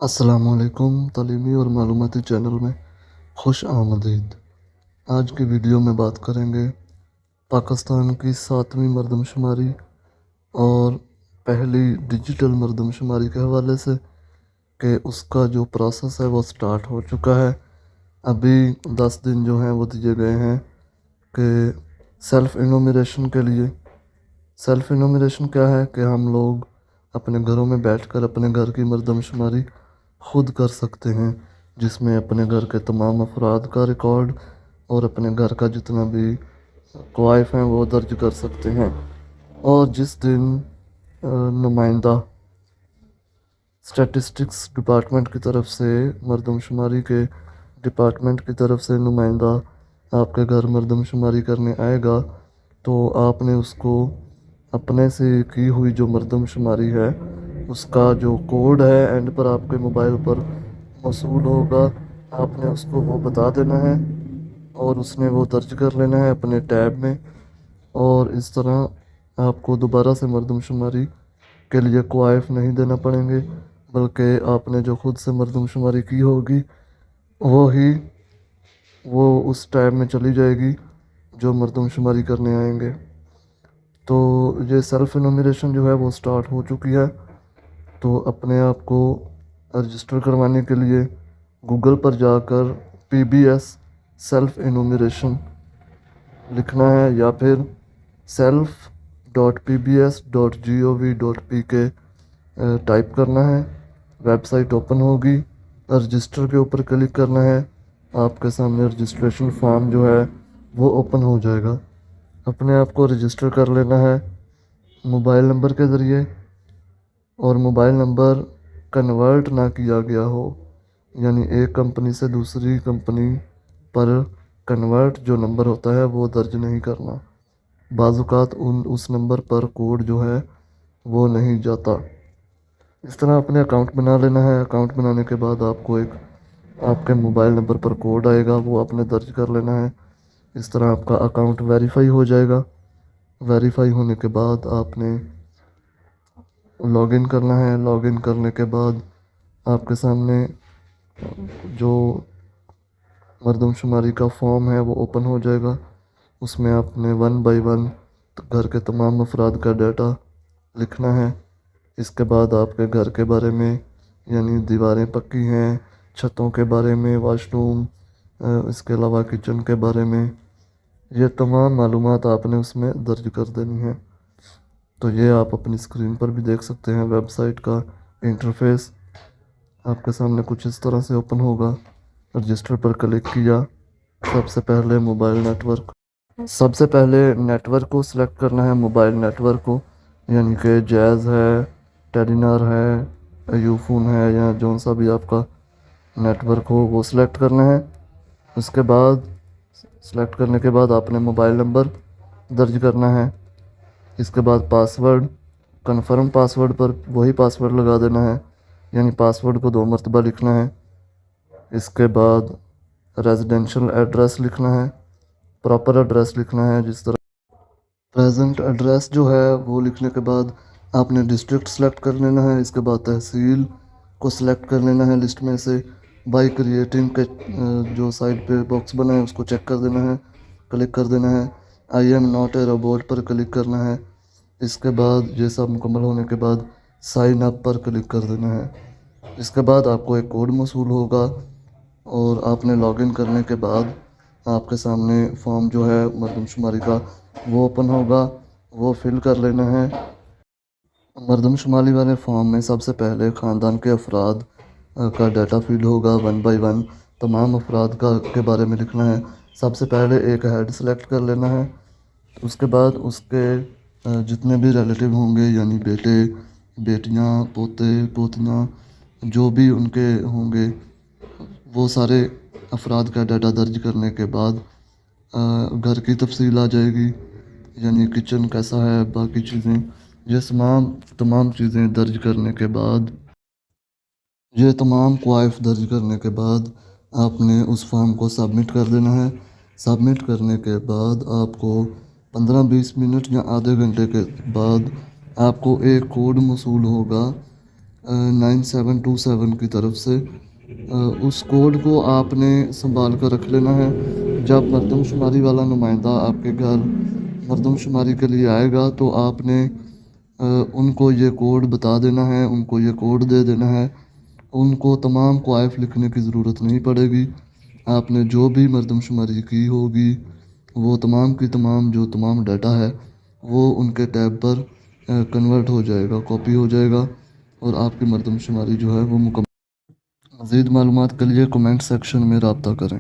अस्सलामुअलैकुम तालीमी और मालूमाती चैनल में खुश आमदीद। आज की वीडियो में बात करेंगे पाकिस्तान की 7वीं मरदमशुमारी और पहली डिजिटल मरदमशुमारी के हवाले से कि उसका जो प्रोसेस है वो स्टार्ट हो चुका है। अभी 10 दिन जो हैं वो दिए गए हैं कि सेल्फ़ इनोमिनेशन के लिए। सेल्फ़ इनोमिनेशन क्या है कि हम लोग अपने घरों में बैठकर अपने घर की मरदमशुमारी खुद कर सकते हैं, जिसमें अपने घर के तमाम अफराद का रिकॉर्ड और अपने घर का जितना भी क्वाइफ हैं वो दर्ज कर सकते हैं। और जिस दिन नुमाइंदा स्टैटिस्टिक्स डिपार्टमेंट की तरफ से मरदमशुमारी के डिपार्टमेंट की तरफ से नुमाइंदा आपके घर मरदमशुमारी करने आएगा, तो आपने उसको अपने से की हुई जो मरदमशुमारी है उसका जो कोड है एंड पर आपके मोबाइल पर मौसूल होगा, आपने उसको वो बता देना है और उसने वो दर्ज कर लेना है अपने टैब में। और इस तरह आपको दोबारा से मरदमशुमारी के लिए क्वाइफ नहीं देना पड़ेंगे, बल्कि आपने जो खुद से मरदमशुमारी की होगी वो उस टैब में चली जाएगी जो मरदमशुमारी करने आएंगे। तो ये सेल्फ़ इनोमिनेशन जो है वो स्टार्ट हो चुकी है। तो अपने आप को रजिस्टर करवाने के लिए गूगल पर जाकर PBS सेल्फ़ इनोमिनेशन लिखना है या फिर self.pbs.gov.pk टाइप करना है। वेबसाइट ओपन होगी, रजिस्टर के ऊपर क्लिक करना है, आपके सामने रजिस्ट्रेशन फॉर्म जो है वो ओपन हो जाएगा। अपने आप को रजिस्टर कर लेना है मोबाइल नंबर के ज़रिए, और मोबाइल नंबर कन्वर्ट ना किया गया हो, यानी एक कंपनी से दूसरी कंपनी पर कन्वर्ट जो नंबर होता है वो दर्ज नहीं करना। बाज़ात उस नंबर पर कोड जो है वो नहीं जाता। इस तरह अपने अकाउंट बना लेना है। अकाउंट बनाने के बाद आपको एक आपके मोबाइल नंबर पर कोड आएगा, वो आपने दर्ज कर लेना है। इस तरह आपका अकाउंट वेरीफाई हो जाएगा। वेरीफाई होने के बाद आपने लॉगिन करना है। लॉगिन करने के बाद आपके सामने जो मरदमशुमारी का फॉर्म है वो ओपन हो जाएगा। उसमें आपने 1 बाय 1 घर के तमाम अफराद का डाटा लिखना है। इसके बाद आपके घर के बारे में, यानी दीवारें पक्की हैं, छतों के बारे में, वाशरूम, इसके अलावा किचन के बारे में, ये तमाम मालूमात आपने उसमें दर्ज कर देनी है। तो ये आप अपनी स्क्रीन पर भी देख सकते हैं। वेबसाइट का इंटरफेस आपके सामने कुछ इस तरह से ओपन होगा। रजिस्टर पर क्लिक किया। सबसे पहले नेटवर्क को सिलेक्ट करना है, मोबाइल नेटवर्क को, यानी कि जैज़ है, टेलीनॉर है, यूफोन है, या जो सा भी आपका नेटवर्क हो वो सिलेक्ट करना है। उसके बाद सिलेक्ट करने के बाद आपने मोबाइल नंबर दर्ज करना है। इसके बाद पासवर्ड, कन्फर्म पासवर्ड पर वही पासवर्ड लगा देना है, यानी पासवर्ड को 2 मरतबा लिखना है। इसके बाद रेजिडेंशियल एड्रेस लिखना है, प्रॉपर एड्रेस लिखना है। जिस तरह प्रेजेंट एड्रेस जो है वो लिखने के बाद आपने डिस्ट्रिक्ट सेलेक्ट कर लेना है। इसके बाद तहसील को सिलेक्ट कर लेना है लिस्ट में से। बाई क्रिएटिंग के जो साइड पे बॉक्स बना है उसको चेक कर देना है, क्लिक कर देना है। I am not a robot पर क्लिक करना है। इसके बाद ये सब मुकम्मल होने के बाद साइन अप पर क्लिक कर देना है। इसके बाद आपको एक कोड मौसूल होगा और आपने लॉगिन करने के बाद आपके सामने फॉर्म जो है मरदमशुमारी का वो ओपन होगा, वो फिल कर लेना है। मरदमशुमारी वाले फॉर्म में सबसे पहले ख़ानदान के अफराद का डाटा फिल होगा 1 बाय 1। तमाम अफराद का के बारे में लिखना है। सबसे पहले एक हेड सेलेक्ट कर लेना है। उसके बाद उसके जितने भी रिलेटिव होंगे, यानी बेटे, बेटियां, पोते, पोतियां, जो भी उनके होंगे, वो सारे अफराद का डाटा दर्ज करने के बाद घर की तफसील आ जाएगी, यानी किचन कैसा है, बाकी चीज़ें, ये तमाम चीज़ें दर्ज करने के बाद, ये तमाम क्वाइफ दर्ज करने के बाद आपने उस फॉर्म को सबमिट कर देना है। सबमिट करने के बाद आपको 15-20 मिनट या आधे घंटे के बाद आपको एक कोड मौसूल होगा 9727 کی طرف سے اس کوڈ کو آپ نے سنبھال کر رکھ لینا ہے۔ جب مردم شماری والا نمائندہ آپ کے گھر مردم شماری کے لیے آئے گا تو آپ نے ان کو یہ کوڈ بتا دینا ہے، ان کو یہ کوڈ دے دینا ہے۔ ان کو تمام کوائف لکھنے کی ضرورت نہیں پڑے گی۔ آپ نے جو بھی مردم شماری کی ہوگی وہ تمام کی تمام جو تمام ڈیٹا ہے وہ ان کے ٹیب پر کنورٹ ہو جائے گا، کاپی ہو جائے گا، اور آپ کی مردم شماری جو ہے وہ مکمل۔ مزید معلومات کے لیے کمنٹ سیکشن میں رابطہ کریں۔